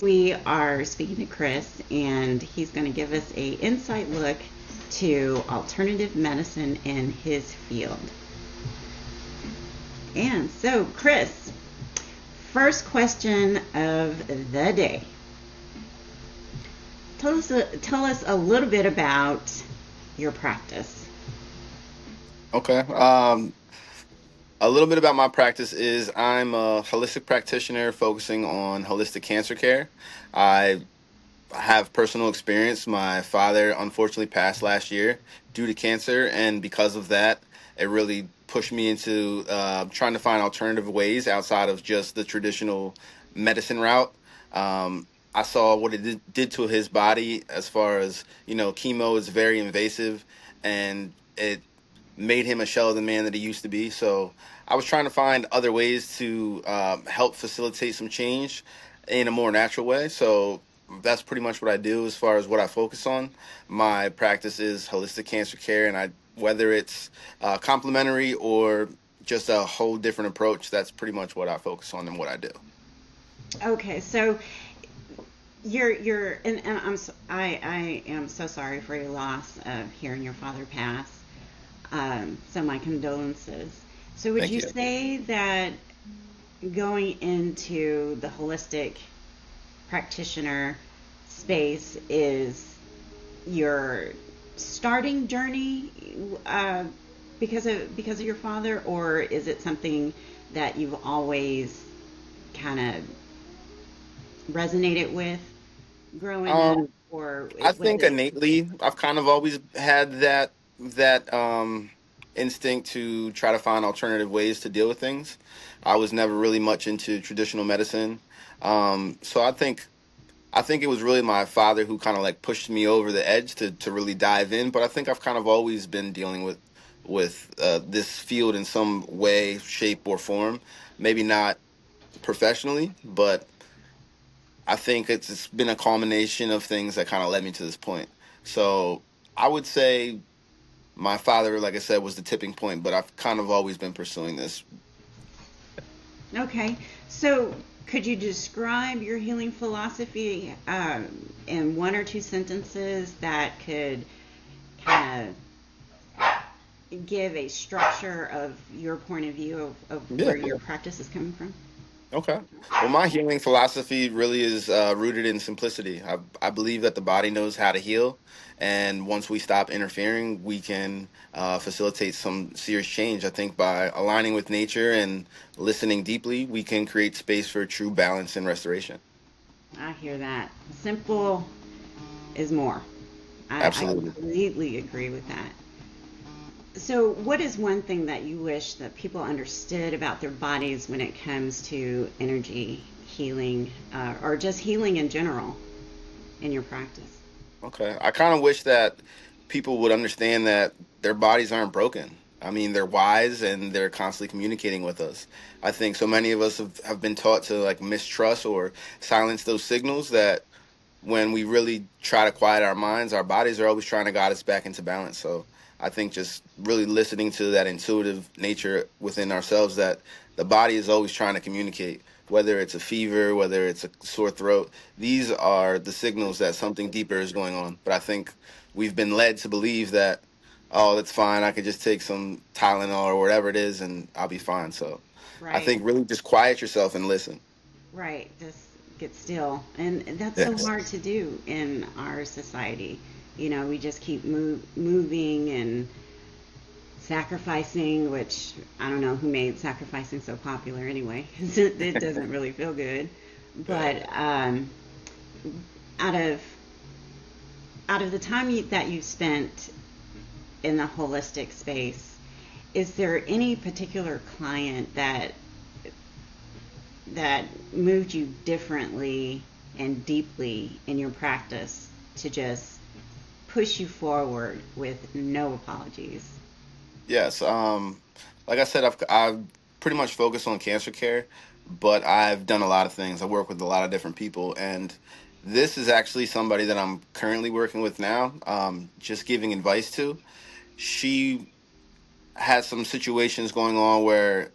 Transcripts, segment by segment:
We are speaking to Chris, and he's going to give us a insight look to alternative medicine in his field. And so, Chris, first question of the day. Tell us a little bit about your practice. Okay. A little bit about my practice is I'm a holistic practitioner focusing on holistic cancer care. I have personal experience. My father unfortunately passed last year due to cancer, and because of that, it really pushed me into trying to find alternative ways outside of just the traditional medicine route. I saw what it did to his body as far as, chemo is very invasive and it made him a shell of the man that he used to be. So I was trying to find other ways to help facilitate some change in a more natural way. So that's pretty much what I do as far as what I focus on. My practice is holistic cancer care, and I whether it's complementary or just a whole different approach, that's pretty much what I focus on and what I do. Okay, so and I am so sorry for your loss of hearing your father pass. So my condolences. So would Thank you you. say that going into the holistic practitioner space is your starting journey because of your father, or is it something that you've always kind of resonated with growing up, Um, or I was think it? innately, I've kind of always had that instinct to try to find alternative ways to deal with things. I was never really much into traditional medicine, so I think it was really my father who kind of like pushed me over the edge to really dive in. But I think I've kind of always been dealing with this field in some way, shape, or form. Maybe not professionally, but I think it's been a culmination of things that kind of led me to this point. So I would say my father, like I said, was the tipping point, but I've kind of always been pursuing this. Okay, so could you describe your healing philosophy in one or two sentences that could kind of give a structure of your point of view of Yeah. where your practice is coming from? Okay. Well, my healing philosophy really is rooted in simplicity. I believe that the body knows how to heal, and once we stop interfering, we can facilitate some serious change. I think by aligning with nature and listening deeply, we can create space for true balance and restoration. I hear that. Simple is more. I Absolutely. completely agree with that. So, what is one thing that you wish that people understood about their bodies when it comes to energy healing or just healing in general in your practice? Okay. I kind of wish that people would understand that their bodies aren't broken. I mean, they're wise and they're constantly communicating with us. I think so many of us have been taught to like mistrust or silence those signals that when we really try to quiet our minds, our bodies are always trying to guide us back into balance. So I think just really listening to that intuitive nature within ourselves that the body is always trying to communicate, whether it's a fever, whether it's a sore throat. These are the signals that something deeper is going on. But I think we've been led to believe that, oh, that's fine. I could just take some Tylenol or whatever it is and I'll be fine. So I Right, think really just quiet yourself and listen. right. Just get still. And that's so Yes. hard to do in our society. You know, we just keep moving and sacrificing, which I don't know who made sacrificing so popular anyway, 'cause it doesn't really feel good. Yeah. But out of the time that you've spent in the holistic space, is there any particular client that moved you differently and deeply in your practice to just push you forward with no apologies? Yes. Like I said, I've pretty much focused on cancer care, but I've done a lot of things. I work with a lot of different people, and this is actually somebody that I'm currently working with now. Just giving advice to. She has some situations going on where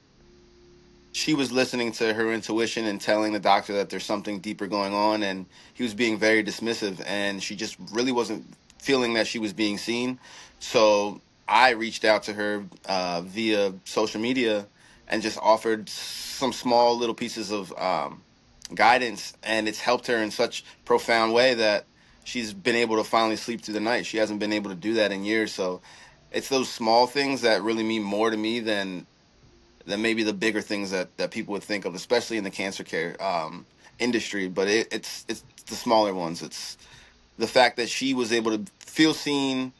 she was listening to her intuition and telling the doctor that there's something deeper going on, and he was being very dismissive, and she just really wasn't feeling that she was being seen. So I reached out to her via social media and just offered some small little pieces of guidance, and it's helped her in such profound way that she's been able to finally sleep through the night. She hasn't been able to do that in years. So it's those small things that really mean more to me than maybe the bigger things that people would think of, especially in the cancer care industry. But it's the smaller ones. It's the fact that she was able to feel seen,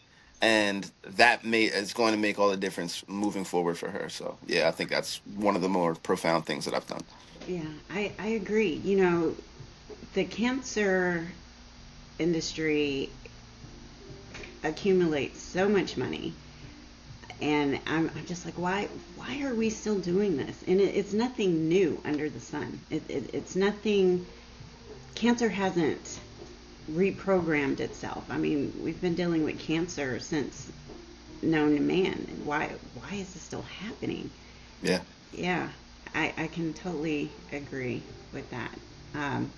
and that made it's going to make all the difference moving forward for her. So yeah, I think that's one of the more profound things that I've done. Yeah, I agree. You know, the cancer industry accumulates so much money, and I'm just like, why are we still doing this? And it's nothing new under the sun. It's nothing. Cancer hasn't reprogrammed itself. I mean, we've been dealing with cancer since known to man. And why is this still happening? Yeah. Yeah, I can totally agree with that. Um,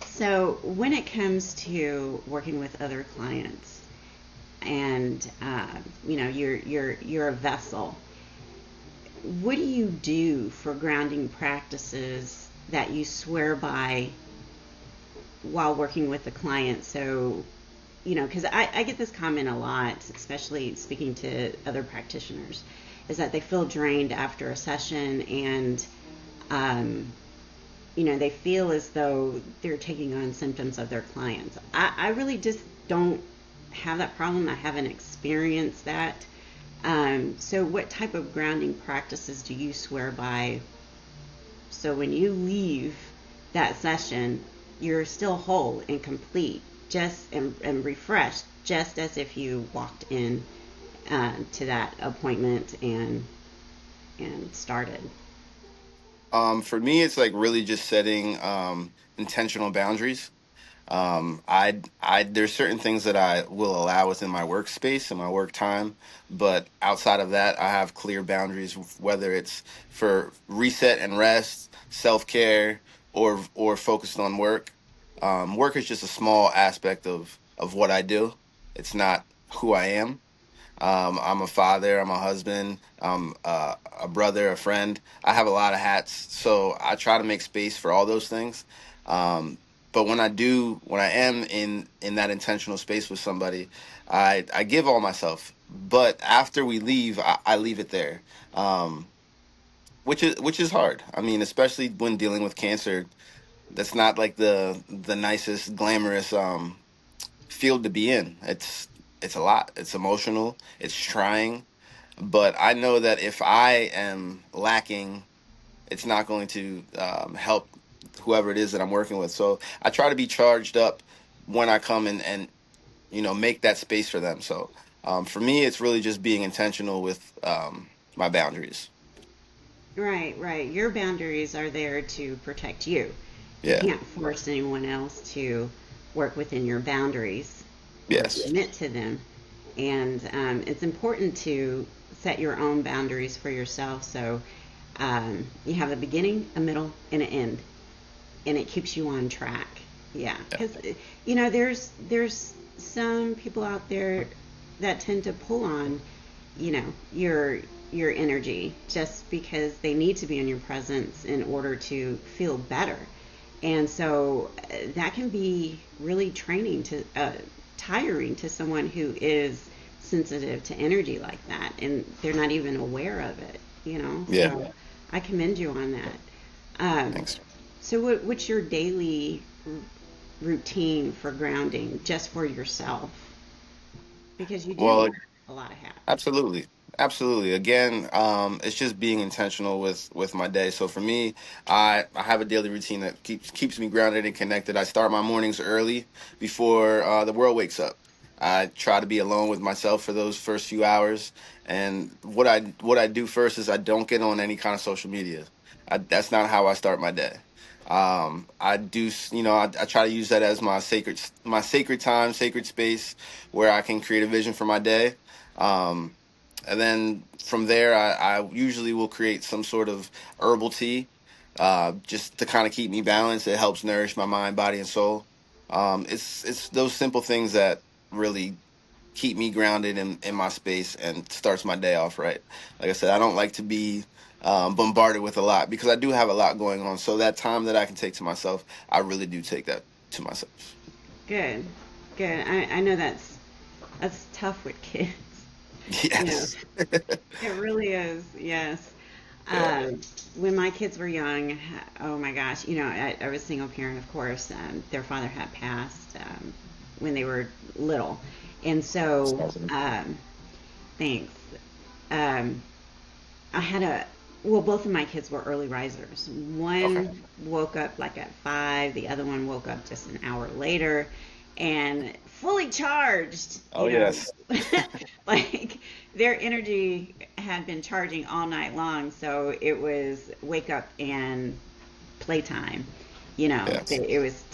so when it comes to working with other clients, and you know, you're a vessel, what do you do for grounding practices that you swear by while working with the client? So, you know, because I get this comment a lot, especially speaking to other practitioners, is that they feel drained after a session, and um, you know, they feel as though they're taking on symptoms of their clients. I really just don't have that problem. I haven't experienced that. So what type of grounding practices do you swear by, so when you leave that session, you're still whole and complete, just and refreshed, just as if you walked in to that appointment and started? For me, it's like really just setting intentional boundaries. There's certain things that I will allow within my workspace and my work time, but outside of that, I have clear boundaries, whether it's for reset and rest, self care, or focused on work. Work is just a small aspect of what I do. It's not who I am. I'm a father, I'm a husband, I'm a brother, a friend. I have a lot of hats, so I try to make space for all those things. Um, but when I am in that intentional space with somebody, I give all myself. But after we leave, I leave it there, which is hard. I mean, especially when dealing with cancer, that's not like the nicest, glamorous field to be in. It's a lot. It's emotional. It's trying. But I know that if I am lacking, it's not going to help whoever it is that I'm working with. So I try to be charged up when I come and make that space for them. So for me, it's really just being intentional with my boundaries. Right, right. Your boundaries are there to protect you. You Yeah. can't force anyone else to work within your boundaries or Yes. submit to them. And it's important to set your own boundaries for yourself, so you have a beginning, a middle, and an end, and it keeps you on track. Yeah, Yeah. because you know, there's some people out there that tend to pull on, you know, your energy just because they need to be in your presence in order to feel better. And so that can be really training to tiring to someone who is sensitive to energy like that, and they're not even aware of it, you know. Yeah. So I commend you on that. um, Thanks. so what's your daily routine for grounding just for yourself, because you do Well, wear a lot of hats? absolutely. Absolutely. Again, it's just being intentional with my day. So for me, I have a daily routine that keeps me grounded and connected. I start my mornings early before the world wakes up. I try to be alone with myself for those first few hours. And what I do first is I don't get on any kind of social media. That's not how I start my day. I do, I try to use that as my sacred time, sacred space where I can create a vision for my day. Um, And then from there, I usually will create some sort of herbal tea, just to kind of keep me balanced. It helps nourish my mind, body, and soul. It's those simple things that really keep me grounded in my space and starts my day off right. Like I said, I don't like to be bombarded with a lot because I do have a lot going on. So that time that I can take to myself, I really do take that to myself. Good, good. I know that's tough with kids. You know, Yes. it really is. Yes. Yeah. Um, when my kids were young, oh my gosh, I was single parent, of course. Their father had passed when they were little, and so thanks. Um, I had well, both of my kids were early risers. Okay. One woke up like at 5, the other one woke up just an hour later and fully charged, Oh yes. like their energy had been charging all night long. So it was wake up and playtime. Yes. It was,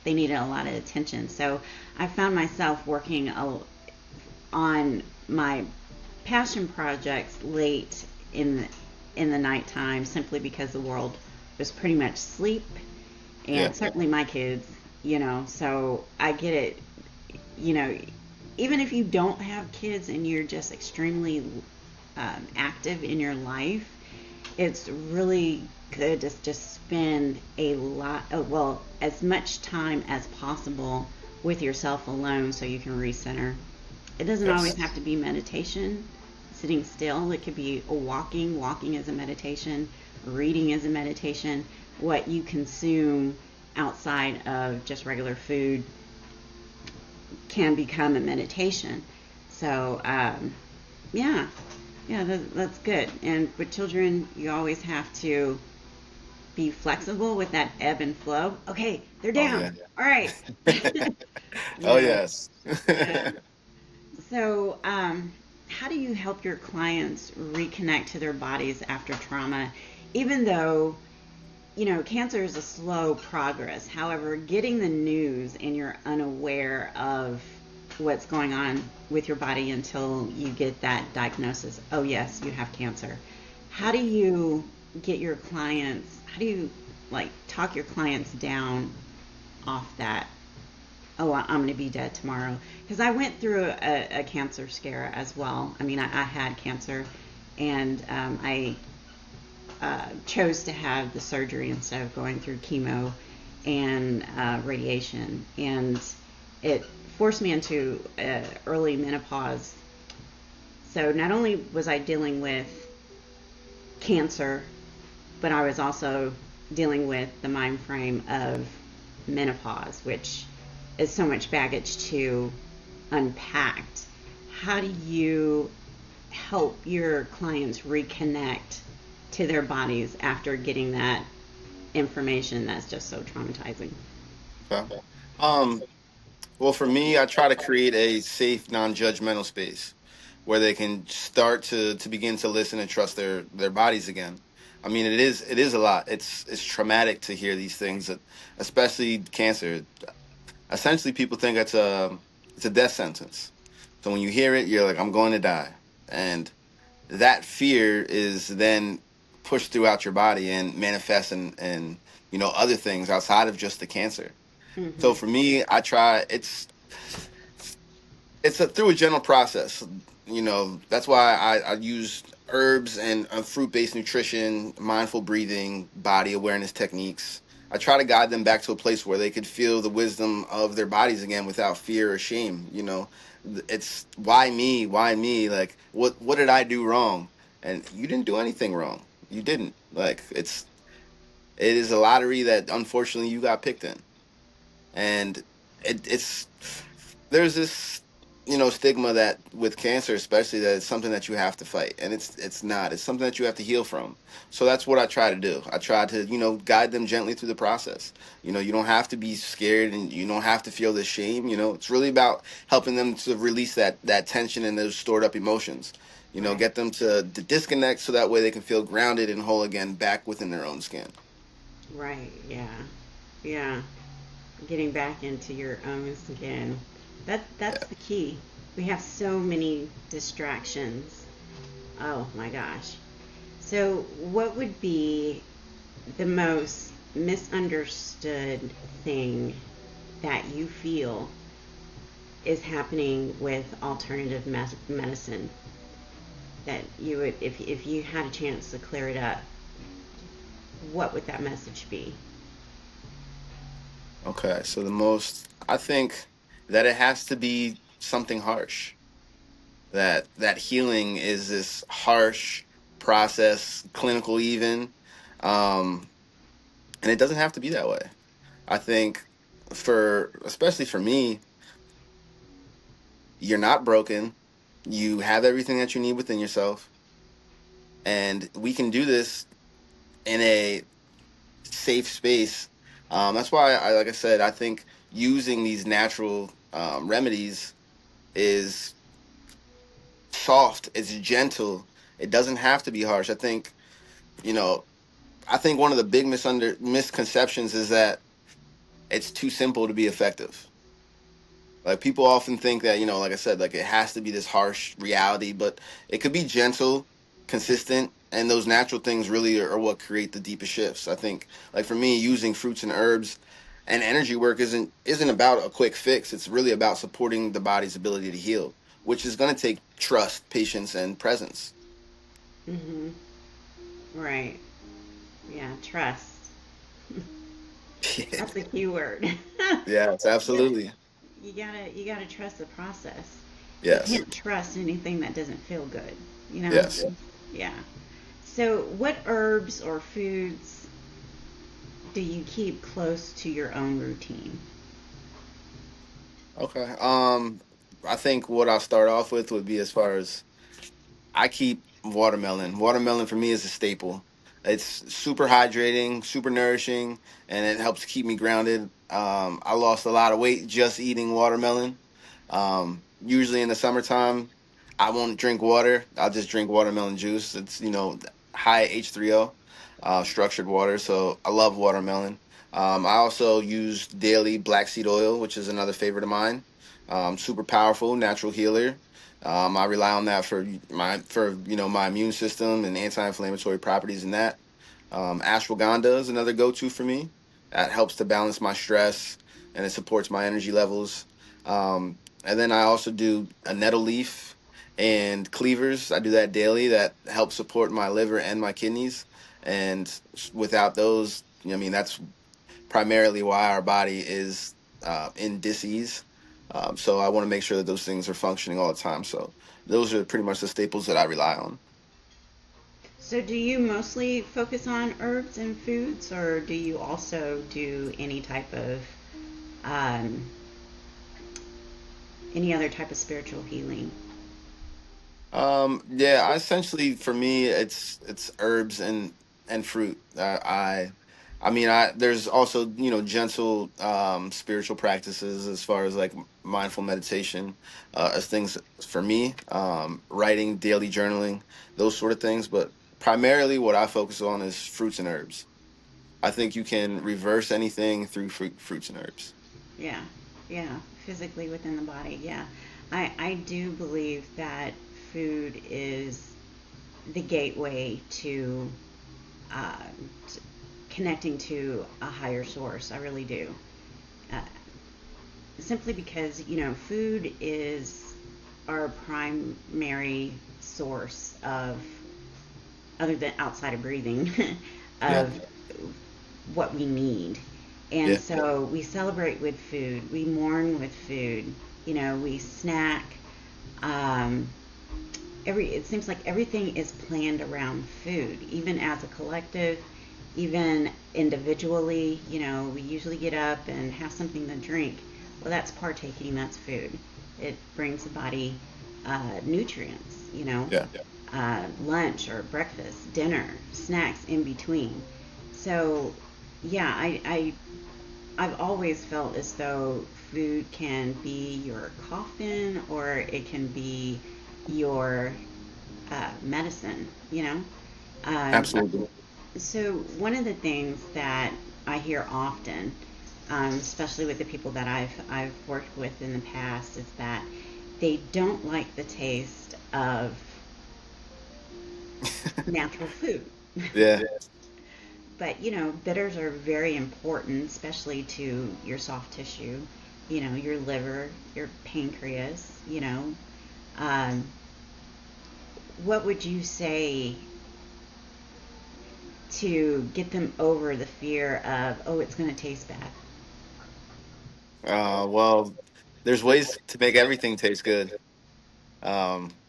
they needed a lot of attention. So I found myself working on my passion projects late in the nighttime simply because the world was pretty much asleep, Yeah. and certainly my kids. So I get it. You know, Even if you don't have kids and you're just extremely active in your life, it's really good to just spend well, as much time as possible with yourself alone so you can recenter. It doesn't always Yes. have to be meditation, sitting still. It could be a walking. Walking is a meditation. Reading is a meditation. What you consume outside of just regular food can become a meditation. So, yeah, yeah, that's good. And with children, you always have to be flexible with that ebb and flow. Okay, they're Oh yeah. down. All right. Oh Yeah, yes. yeah. So, how do you help your clients reconnect to their bodies after trauma, even though cancer is a slow progress. However, getting the news and you're unaware of what's going on with your body until you get that diagnosis. Oh, yes, you have cancer. How do you how do you like talk your clients down off that? Oh, I'm going to be dead tomorrow. Because I went through a cancer scare as well. I mean, I had cancer, and I chose to have the surgery instead of going through chemo and radiation. And it forced me into early menopause. So not only was I dealing with cancer, but I was also dealing with the mind frame of menopause, which is so much baggage to unpack. How do you help your clients reconnect to their bodies after getting that information that's just so traumatizing? Okay. Um, well, for me, I try to create a safe, non-judgmental space where they can start to begin to listen and trust their bodies again. I mean, it is a lot. It's traumatic to hear these things, especially cancer. Essentially, people think it's a death sentence. So when you hear it, you're like, I'm going to die, and that fear is then pushed throughout your body and manifests in other things outside of just the cancer. So Mm-hmm. for me, I try through a general process. That's why I use herbs and fruit-based nutrition, mindful breathing, body awareness techniques. I try to guide them back to a place where they could feel the wisdom of their bodies again without fear or shame. It's why me? Like, what did I do wrong? And you didn't do anything wrong. You didn't. Like, it is a lottery that unfortunately you got picked in, and it's there's this stigma that with cancer especially that it's something that you have to fight, and it's not. It's something that you have to heal from. So that's what I try to do. I try to guide them gently through the process. You don't have to be scared and you don't have to feel this shame. It's really about helping them to release that tension and those stored up emotions. Right. Get them to disconnect so that way they can feel grounded and whole again back within their own skin. Right. Yeah. Yeah. Getting back into your own skin. That's Yeah. the key. We have so many distractions. Oh my gosh. So, what would be the most misunderstood thing that you feel is happening with alternative medicine that you would, if you had a chance to clear it up, what would that message be? Okay, so the most, I think that it has to be something harsh. That healing is this harsh process, clinical even, um, and it doesn't have to be that way. I think for especially for me, you're not broken. You have everything that you need within yourself, and we can do this in a safe space. That's why like I said, I think using these natural remedies is soft, it's gentle. It doesn't have to be harsh. You know, I think one of the big misconceptions is that it's too simple to be effective. Like people often think that, like I said, like it has to be this harsh reality, but it could be gentle, consistent, and those natural things really are what create the deepest shifts. I think, like for me, using fruits and herbs and energy work isn't about a quick fix. It's really about supporting the body's ability to heal, which is going to take trust, patience, and presence. Mm-hmm. Right. Yeah, trust. That's a key word. Yes, Yeah. absolutely. You gotta trust the process. You Yes, can't trust anything that doesn't feel good, you know? yes. Yeah. So, what herbs or foods do you keep close to your own routine? Okay. I think what I'll start off with would be as far as I keep watermelon. Watermelon for me is a staple. It's super hydrating, super nourishing, and it helps keep me grounded. I lost a lot of weight just eating watermelon. Usually in the summertime, I won't drink water. I'll just drink watermelon juice. It's, high H3O, structured water. So I love watermelon. I also use daily black seed oil, which is another favorite of mine. Super powerful, natural healer. I rely on that for my immune system and anti-inflammatory properties in that. Ashwagandha is another go-to for me. That helps to balance my stress and it supports my energy levels. And then I also do a nettle leaf and cleavers. I do that daily. That helps support my liver and my kidneys. And without those, I mean, that's primarily why our body is in dis-ease. So I want to make sure that those things are functioning all the time. So those are pretty much the staples that I rely on. So, do you mostly focus on herbs and foods, or do you also do um, any other type of spiritual healing? Yeah, essentially for me, it's herbs and fruit. I mean, there's also gentle spiritual practices as far as like mindful meditation, as things for me, writing, daily journaling, those sort of things. But primarily, what I focus on is fruits and herbs. I think you can reverse anything through fruits and herbs. Yeah, yeah, physically within the body. Yeah, I do believe that food is the gateway to uh, connecting to a higher source. I really do. Uh, Simply because, food is our primary source of, other than outside of breathing, Yeah, of what we need. And yeah, so we celebrate with food, we mourn with food, we snack. Um, it seems like everything is planned around food, even as a collective, even individually. We usually get up and have something to drink. Well, that's partaking, that's food. It brings the body nutrients, yeah. lunch or breakfast, dinner, snacks in between. So, yeah, I've always felt as though food can be your coffin or it can be your medicine, Um, Absolutely. so, one of the things that I hear often, especially with the people that I've worked with in the past, is that they don't like the taste of natural food. Yeah, But, bitters are very important, especially to your soft tissue, your liver, your pancreas. Um, what would you say to get them over the fear of, oh, it's going to taste bad? well, there's ways to make everything taste good.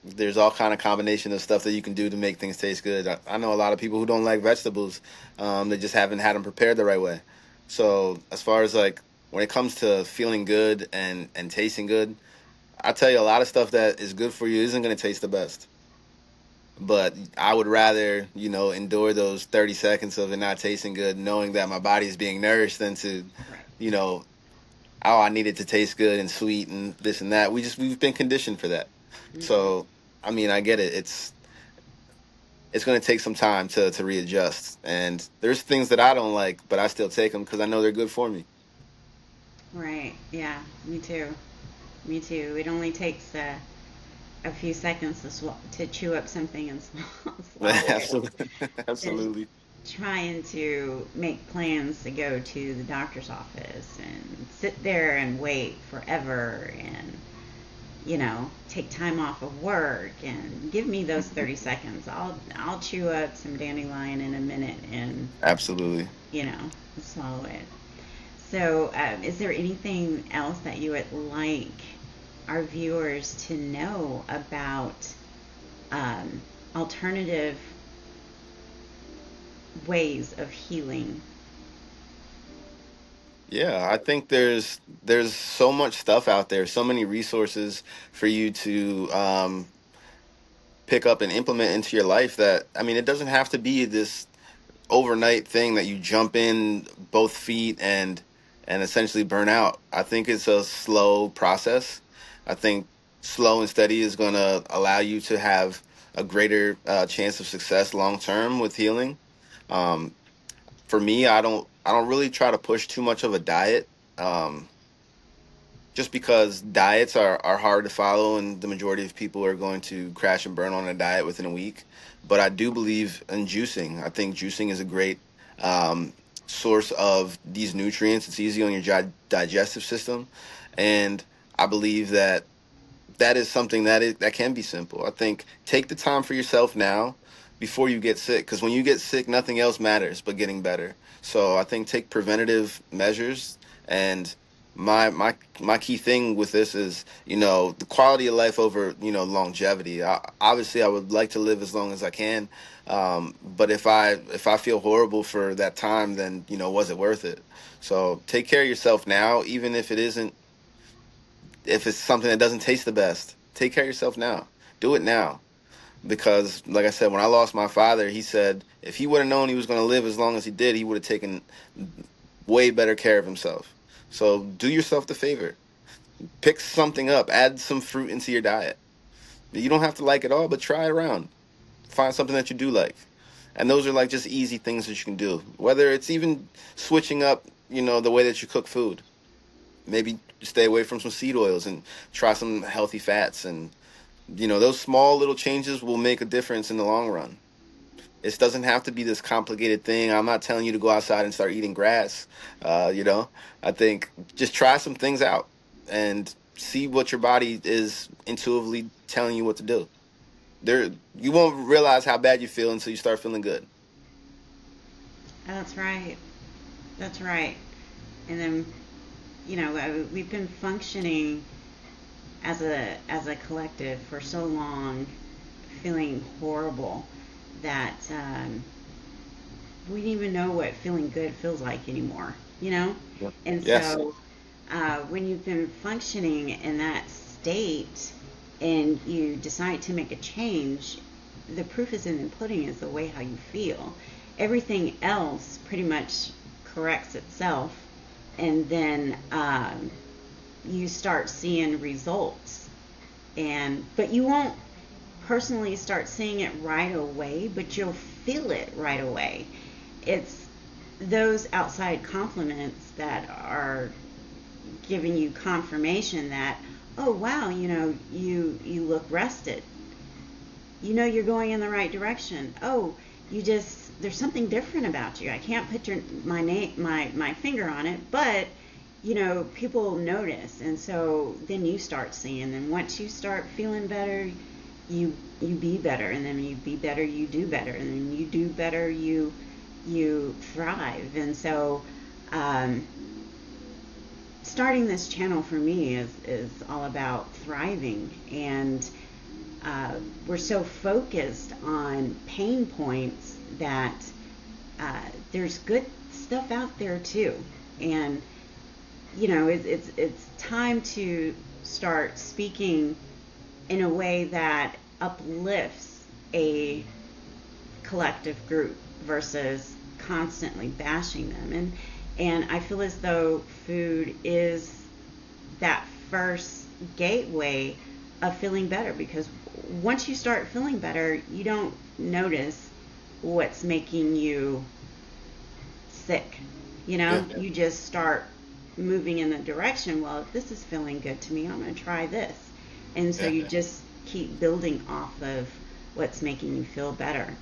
There's all kind of combination of stuff that you can do to make things taste good. I know a lot of people who don't like vegetables. They just haven't had them prepared the right way. So as far as like when it comes to feeling good and tasting good, I tell you a lot of stuff that is good for you isn't going to taste the best. But I would rather, endure those 30 seconds of it not tasting good, knowing that my body is being nourished than to, Right. you know, oh, I need it to taste good and sweet and this and that. We've been conditioned for that. Hmm. So, I mean, I get it. It's going to take some time to readjust. And there's things that I don't like, but I still take them because I know they're good for me. Right. Yeah. Me too. Me too. It only takes a few seconds to chew up something and swallow it Absolutely. than Absolutely. trying to make plans to go to the doctor's office and sit there and wait forever and take time off of work and give me those 30 seconds. I'll chew up some dandelion in a minute and Absolutely. you know swallow it. So, is there anything else that you would like our viewers to know about um, alternative ways of healing? Yeah, I think there's so much stuff out there, so many resources for you to pick up and implement into your life that I mean, it doesn't have to be this overnight thing that you jump in both feet and essentially burn out. I think it's a slow process. I think slow and steady is going to allow you to have a greater chance of success long term with healing. Um, for me, I don't really try to push too much of a diet. Um, just because diets are hard to follow and the majority of people are going to crash and burn on a diet within a week. But I do believe in juicing. I think juicing is a great um, source of these nutrients. It's easy on your digestive system. And I believe that that is something that can be simple. I think take the time for yourself now before you get sick, because when you get sick, nothing else matters but getting better. So I think take preventative measures. And my key thing with this is the quality of life over longevity. Obviously, I would like to live as long as I can, but if I feel horrible for that time, then was it worth it? So take care of yourself now, even if it's something that doesn't taste the best. Take care of yourself now. Do it now. Because, like I said, when I lost my father, he said if he would have known he was going to live as long as he did, he would have taken way better care of himself. So do yourself the favor. Pick something up. Add some fruit into your diet. You don't have to like it all, but try it around. Find something that you do like. And those are like just easy things that you can do. Whether it's even switching up, the way that you cook food. Maybe stay away from some seed oils and try some healthy fats. And those small little changes will make a difference in the long run. It doesn't have to be this complicated thing. I'm not telling you to go outside and start eating grass. I think just try some things out and see what your body is intuitively telling you what to do. There, you won't realize how bad you feel until you start feeling good. That's right. That's right. And then, we've been functioning as a collective for so long, feeling horrible that we don't even know what feeling good feels like anymore. Yeah. And Yes, so when you've been functioning in that state and you decide to make a change, the proof is in the pudding is the way how you feel. Everything else pretty much corrects itself, and then you start seeing results. But you won't personally start seeing it right away, but you'll feel it right away. It's those outside compliments that are giving you confirmation that, oh wow, you look rested. You're going in the right direction. Oh, there's something different about you. I can't put my finger on it, but people notice, and so then you start seeing, and once you start feeling better, you be better, and then you be better, you do better, and then you do better, you thrive. And so starting this channel for me is all about thriving. And we're so focused on pain points that there's good stuff out there too. And it's time to start speaking in a way that uplifts a collective group versus constantly bashing them. And I feel as though food is that first gateway of feeling better, because once you start feeling better, you don't notice what's making you sick. Yeah, You just start moving in the direction, well, if this is feeling good to me, I'm going to try this. And so yeah. you just keep building off of what's making you feel better.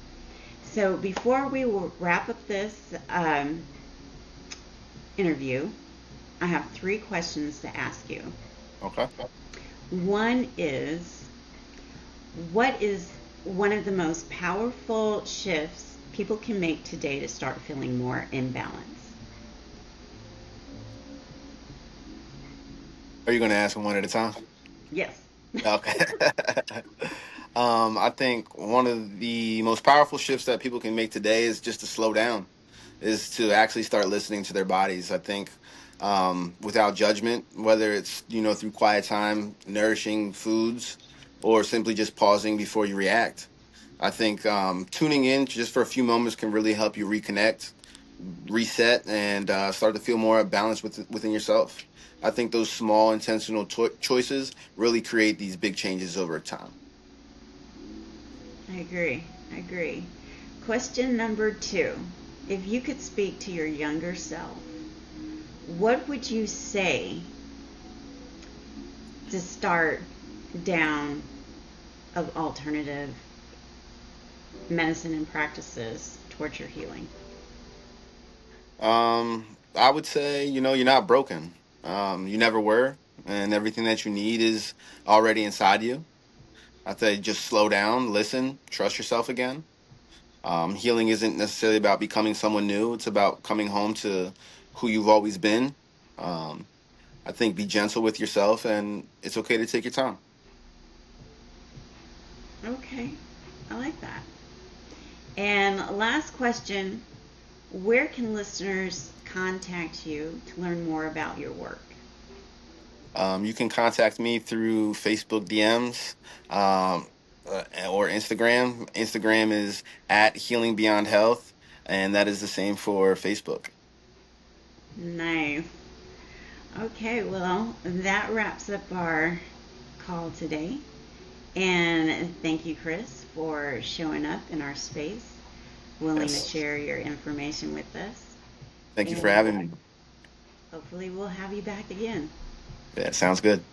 So before we will wrap up this interview, I have 3 questions to ask you. Okay. One is, what is one of the most powerful shifts people can make today to start feeling more in balance? Are you going to ask them one at a time? Yes. Okay. I think one of the most powerful shifts that people can make today is just to slow down, is to actually start listening to their bodies. I think without judgment, whether it's through quiet time, nourishing foods, or simply just pausing before you react. I think tuning in just for a few moments can really help you reconnect, reset, and start to feel more balanced within yourself. I think those small intentional choices really create these big changes over time. I agree. I agree. Question number 2. If you could speak to your younger self, what would you say to start down of alternative medicine and practices towards your healing? I would say, you're not broken. You never were, and everything that you need is already inside you. I say just slow down, listen, trust yourself again. Healing isn't necessarily about becoming someone new. It's about coming home to who you've always been. Um, I think be gentle with yourself, and it's okay to take your time. Okay. I like that. And last question, where can listeners contact you to learn more about your work? You can contact me through Facebook DMs or Instagram. Instagram is at Healing Beyond Health, and that is the same for Facebook. Nice. Okay, well, that wraps up our call today. And thank you, Chris, for showing up in our space, willing to Yes. share your information with us. Thank you for And having me. hopefully, we'll have you back again. Yeah, sounds good.